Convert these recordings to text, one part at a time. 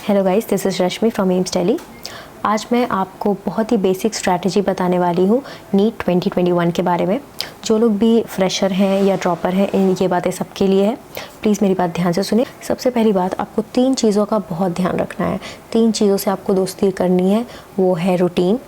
Hello guys, this is Rashmi from AIIMS Delhi. आज मैं आपको बहुत ही बेसिक स्ट्रैटेजी बताने वाली हूँ नीट 2021 के बारे में। जो लोग भी फ्रेशर हैं या ड्रॉपर हैं, ये बातें सबके लिए है। प्लीज़ मेरी बात ध्यान से सुनिए। सबसे पहली बात, आपको 3 चीज़ों का बहुत ध्यान रखना है। 3 चीज़ों से आपको दोस्ती करनी है, वो है रूटीन,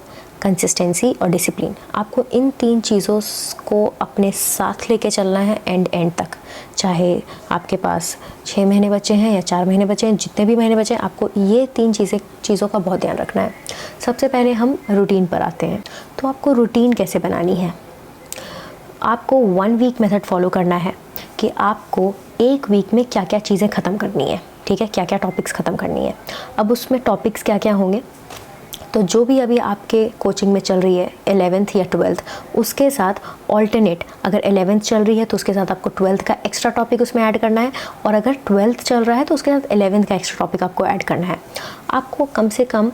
कंसिस्टेंसी और डिसिप्लिन। आपको इन 3 चीज़ों को अपने साथ लेके चलना है एंड तक। चाहे आपके पास 6 महीने बचे हैं या 4 महीने बचे हैं, जितने भी महीने बचे हैं, आपको ये 3 चीज़ों का बहुत ध्यान रखना है। सबसे पहले हम रूटीन पर आते हैं। तो आपको रूटीन कैसे बनानी है? आपको 1 वीक मेथड फॉलो करना है कि आपको 1 वीक में क्या क्या चीज़ें ख़त्म करनी है। ठीक है, क्या क्या टॉपिक्स ख़त्म करनी है। अब उसमें टॉपिक्स क्या क्या होंगे, तो जो भी अभी आपके कोचिंग में चल रही है 11th या 12th, उसके साथ ऑल्टरनेट, अगर 11th चल रही है तो उसके साथ आपको 12th का एक्स्ट्रा टॉपिक उसमें ऐड करना है, और अगर 12th चल रहा है तो उसके साथ 11th का एक्स्ट्रा टॉपिक आपको ऐड करना है। आपको कम से कम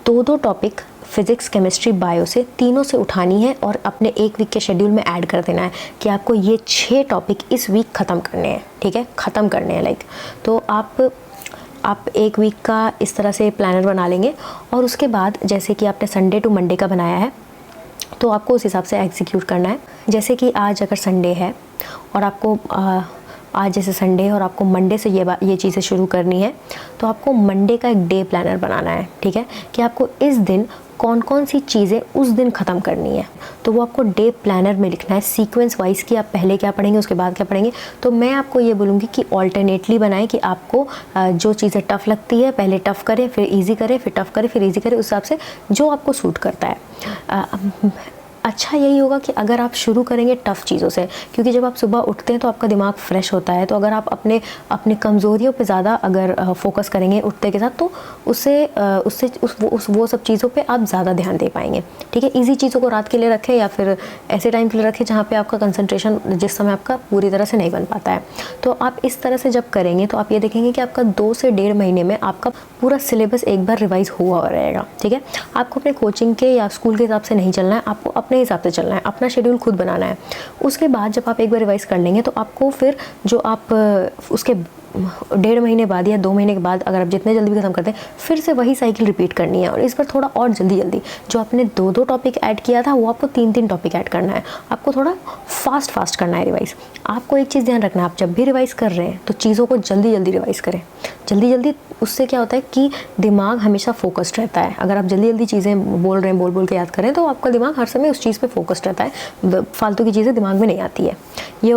2-2 टॉपिक फिज़िक्स, केमिस्ट्री, बायो से तीनों से उठानी है और अपने 1 वीक के शेड्यूल में ऐड कर देना है कि आपको ये 6 टॉपिक इस वीक ख़त्म करने हैं। ठीक है, ख़त्म करने हैं तो आप 1 वीक का इस तरह से प्लानर बना लेंगे, और उसके बाद जैसे कि आपने संडे टू मंडे का बनाया है तो आपको उस हिसाब से एग्जीक्यूट करना है। जैसे कि आज अगर संडे है और आपको आज जैसे संडे है और आपको मंडे से ये चीज़ें शुरू करनी है, तो आपको मंडे का एक डे प्लानर बनाना है। ठीक है, कि आपको इस दिन कौन कौन सी चीज़ें उस दिन ख़त्म करनी है, तो वो आपको डे प्लानर में लिखना है सीक्वेंस वाइज कि आप पहले क्या पढ़ेंगे, उसके बाद क्या पढ़ेंगे। तो मैं आपको ये बोलूँगी कि ऑल्टरनेटली बनाएं, कि आपको जो चीज़ें टफ़ लगती है पहले टफ़ करें, फिर इजी करें, फिर टफ़ करें, फिर इजी करें, उस हिसाब से जो आपको सूट करता है। अच्छा यही होगा कि अगर आप शुरू करेंगे टफ़ चीज़ों से, क्योंकि जब आप सुबह उठते हैं तो आपका दिमाग फ्रेश होता है। तो अगर आप अपने कमज़ोरियों पे ज़्यादा अगर फोकस करेंगे उठते के साथ, तो वो सब चीज़ों पे आप ज़्यादा ध्यान दे पाएंगे। ठीक है, इजी चीज़ों को रात के लिए रखें या फिर ऐसे टाइम के लिए रखें जहाँ पे आपका कंसंट्रेशन जिस समय आपका पूरी तरह से नहीं बन पाता है। तो आप इस तरह से जब करेंगे तो आप ये देखेंगे कि आपका 2 से 1.5 महीने में आपका पूरा सिलेबस एक बार रिवाइज़ हुआ रहेगा। ठीक है, आपको अपने कोचिंग के या स्कूल के हिसाब से नहीं चलना है, आपको अपने हिसाब से चलना है, अपना शेड्यूल खुद बनाना है। उसके बाद जब आप एक बार रिवाइज कर लेंगे तो आपको फिर जो आप उसके 1.5 महीने बाद या 2 महीने के बाद, अगर आप जितने जल्दी भी खत्म करते हैं, फिर से वही साइकिल रिपीट करनी है। और इस पर थोड़ा और जल्दी जो आपने 2-2 टॉपिक ऐड किया था वो आपको 3-3 टॉपिक ऐड करना है। आपको थोड़ा फास्ट करना है रिवाइज। आपको एक चीज़ ध्यान रखना है, आप जब भी रिवाइज कर रहे हैं तो चीज़ों को जल्दी रिवाइज करें। जल्दी उससे क्या होता है कि दिमाग हमेशा फोकस्ड रहता है। अगर आप जल्दी चीज़ें बोल रहे हैं, बोल के याद करें, तो आपका दिमाग हर समय उस चीज़ पे फोकस्ड रहता है, फालतू की चीज़ें दिमाग में नहीं आती है। ये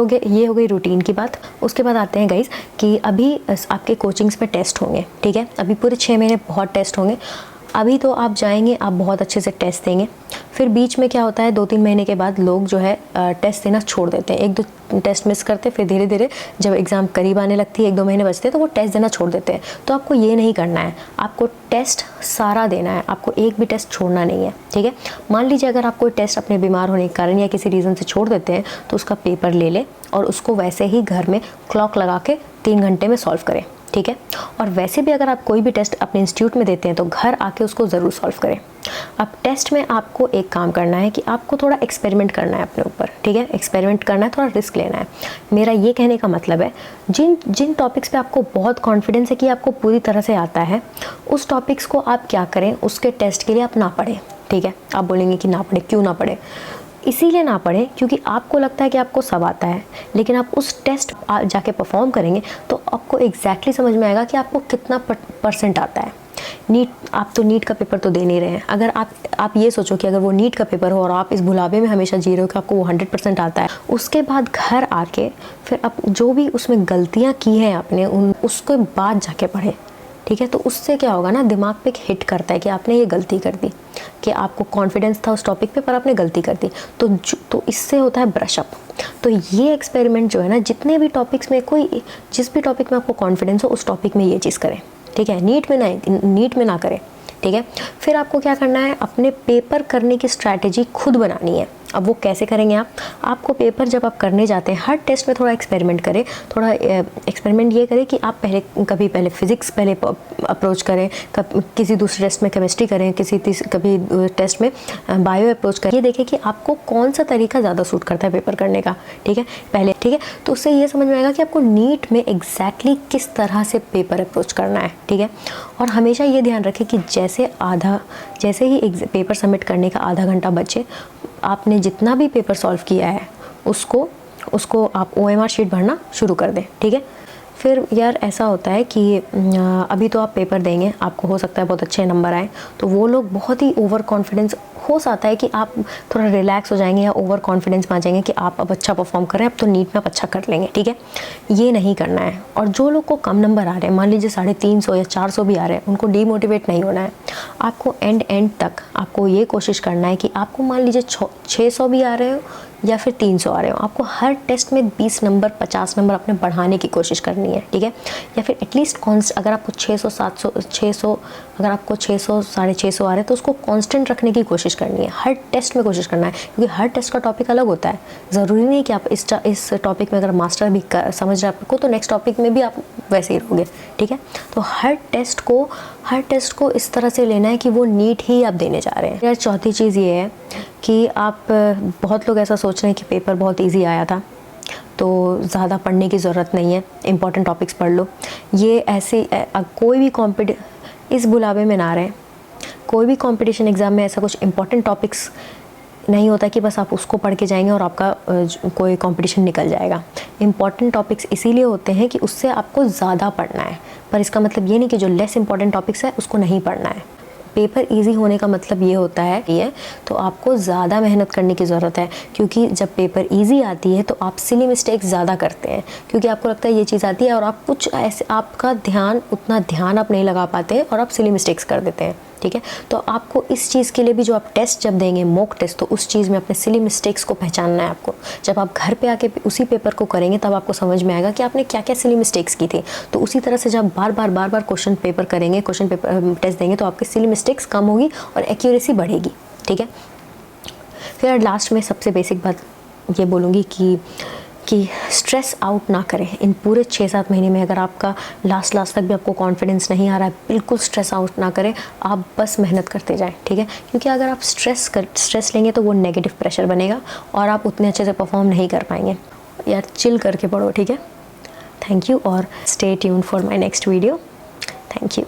हो गई रूटीन की बात। उसके बाद आते हैं गाइस कि अभी आपके कोचिंग्स में टेस्ट होंगे। ठीक है, अभी पूरे 6 महीने बहुत टेस्ट होंगे। अभी तो आप जाएंगे, आप बहुत अच्छे से टेस्ट देंगे, फिर बीच में क्या होता है 2-3 महीने के बाद लोग जो है टेस्ट देना छोड़ देते हैं। 1-2 टेस्ट मिस करते हैं, फिर धीरे जब एग्ज़ाम करीब आने लगती है, 1-2 महीने बचते हैं, तो वो टेस्ट देना छोड़ देते हैं। तो आपको ये नहीं करना है, आपको टेस्ट सारा देना है, आपको एक भी टेस्ट छोड़ना नहीं है। ठीक है, मान लीजिए अगर आप कोई टेस्ट अपने बीमार होने के कारण या किसी रीज़न से छोड़ देते हैं, तो उसका पेपर ले लें और उसको वैसे ही घर में क्लॉक लगा के 3 घंटे में सॉल्व करें। ठीक है, और वैसे भी अगर आप कोई भी टेस्ट अपने इंस्टीट्यूट में देते हैं तो घर आके उसको ज़रूर सॉल्व करें। अब टेस्ट में आपको एक काम करना है कि आपको थोड़ा एक्सपेरिमेंट करना है अपने ऊपर। ठीक है, एक्सपेरिमेंट करना है, थोड़ा रिस्क लेना है। मेरा ये कहने का मतलब है, जिन टॉपिक्स पे आपको बहुत कॉन्फिडेंस है कि आपको पूरी तरह से आता है, उस टॉपिक्स को आप क्या करें, उसके टेस्ट के लिए आप ना पढ़ें। ठीक है, आप बोलेंगे कि ना पढ़े, क्यों ना पढ़े? इसीलिए ना पढ़ें क्योंकि आपको लगता है कि आपको सब आता है, लेकिन आप उस टेस्ट जाके परफॉर्म करेंगे तो आपको एग्जैक्टली समझ में आएगा कि आपको कितना परसेंट आता है। आप तो नीट का पेपर तो दे नहीं रहे हैं। अगर आप ये सोचो कि अगर वो नीट का पेपर हो और आप इस भुलावे में हमेशा जी रहे हो कि आपको वो 100% आता है, उसके बाद घर आके फिर आप जो भी उसमें गलतियाँ की हैं आपने, उसके बाद जाके पढ़ें। ठीक है, तो उससे क्या होगा ना, दिमाग पे एक हिट करता है कि आपने ये गलती कर दी, कि आपको कॉन्फिडेंस था उस टॉपिक पे पर आपने गलती कर दी। तो इससे होता है ब्रश अप। तो ये एक्सपेरिमेंट जो है ना, जितने भी टॉपिक्स में जिस भी टॉपिक में आपको कॉन्फिडेंस हो उस टॉपिक में ये चीज़ करें। ठीक है, नीट में ना करें। ठीक है, फिर आपको क्या करना है, अपने पेपर करने की स्ट्रैटेजी खुद बनानी है। अब वो कैसे करेंगे आपको पेपर जब आप करने जाते हैं, हर टेस्ट में थोड़ा एक्सपेरिमेंट करें। थोड़ा एक्सपेरिमेंट ये करें कि आप कभी पहले फिजिक्स पहले अप्रोच करें, किसी दूसरे टेस्ट में केमिस्ट्री करें, कभी टेस्ट में बायो अप्रोच करें। ये देखें कि आपको कौन सा तरीका ज़्यादा सूट करता है पेपर करने का, ठीक है पहले, ठीक है। तो उससे ये समझ में आएगा कि आपको नीट में एग्जैक्टली किस तरह से पेपर अप्रोच करना है, ठीक है। और हमेशा ये ध्यान रखें कि जैसे ही पेपर सबमिट करने का आधा घंटा बचे, आपने जितना भी पेपर सॉल्व किया है उसको आप OMR शीट भरना शुरू कर दें, ठीक है। फिर यार ऐसा होता है कि अभी तो आप पेपर देंगे, आपको हो सकता है बहुत अच्छे नंबर आए, तो वो लोग बहुत ही ओवर कॉन्फिडेंस, हो सकता है कि आप थोड़ा रिलैक्स हो जाएंगे या ओवर कॉन्फिडेंस में आ जाएंगे कि आप अब अच्छा परफॉर्म कर रहे हैं, अब तो नीट में आप अच्छा कर लेंगे, ठीक है। ये नहीं करना है। और जो लोग को कम नंबर आ रहे हैं, मान लीजिए 350 या 400 भी आ रहे हैं, उनको डीमोटिवेट नहीं होना है। आपको एंड तक आपको ये कोशिश करना है कि आपको मान लीजिए 600 भी आ रहे हो या फिर 300 आ रहे हो, आपको हर टेस्ट में 20 नंबर 50 नंबर अपने बढ़ाने की कोशिश करनी है, ठीक है। या फिर एटलीस्ट अगर आपको 600 अगर आपको 600 650 आ रहे हैं तो उसको कांस्टेंट रखने की कोशिश करनी है, हर टेस्ट में कोशिश करना है, क्योंकि हर टेस्ट का टॉपिक अलग होता है। ज़रूरी नहीं कि आप इस टॉपिक में अगर मास्टर भी समझ रहे आपको तो नेक्स्ट टॉपिक में भी आप वैसे ही रहोगे, ठीक है। तो हर टेस्ट को इस तरह से लेना है कि वो नीट ही आप देने जा रहे हैं। यार चौथी चीज़ ये है कि आप बहुत लोग ऐसा सोच रहे हैं कि पेपर बहुत इजी आया था तो ज़्यादा पढ़ने की ज़रूरत नहीं है, इंपॉर्टेंट टॉपिक्स पढ़ लो। ये ऐसे कोई भी इस बुलावे में ना रहें। कोई भी कंपटीशन एग्ज़ाम में ऐसा कुछ इंपॉर्टेंट टॉपिक्स नहीं होता कि बस आप उसको पढ़ के जाएंगे और आपका कोई कंपटीशन निकल जाएगा। इंपॉर्टेंट टॉपिक्स इसीलिए होते हैं कि उससे आपको ज़्यादा पढ़ना है, पर इसका मतलब ये नहीं कि जो लेस इंपॉर्टेंट टॉपिक्स है उसको नहीं पढ़ना है। पेपर इजी होने का मतलब ये होता है तो आपको ज़्यादा मेहनत करने की ज़रूरत है, क्योंकि जब पेपर इजी आती है तो आप सिली मिस्टेक्स ज़्यादा करते हैं, क्योंकि आपको लगता है ये चीज़ आती है और आप कुछ ऐसे आपका उतना ध्यान आप नहीं लगा पाते हैं और आप सिली मिस्टेक्स कर देते हैं, ठीक है। तो आपको इस चीज़ के लिए भी जो आप टेस्ट जब देंगे मॉक टेस्ट, तो उस चीज़ में अपने सिली मिस्टेक्स को पहचानना है आपको। जब आप घर पे आके उसी पेपर को करेंगे तब आपको समझ में आएगा कि आपने क्या क्या सिली मिस्टेक्स की थी। तो उसी तरह से जब बार बार क्वेश्चन पेपर करेंगे, क्वेश्चन पेपर टेस्ट देंगे, तो आपकी सिली मिस्टेक्स कम होगी और एक्यूरेसी बढ़ेगी, ठीक है। फिर लास्ट में सबसे बेसिक बात ये बोलूँगी कि स्ट्रेस आउट ना करें। इन पूरे 6-7 महीने में अगर आपका लास्ट तक भी आपको कॉन्फिडेंस नहीं आ रहा है, बिल्कुल स्ट्रेस आउट ना करें, आप बस मेहनत करते जाएं, ठीक है। क्योंकि अगर आप स्ट्रेस लेंगे तो वो नेगेटिव प्रेशर बनेगा और आप उतने अच्छे से परफॉर्म नहीं कर पाएंगे। यार चिल करके पढ़ो, ठीक है। थैंक यू और stay tuned for my next video. Thank you.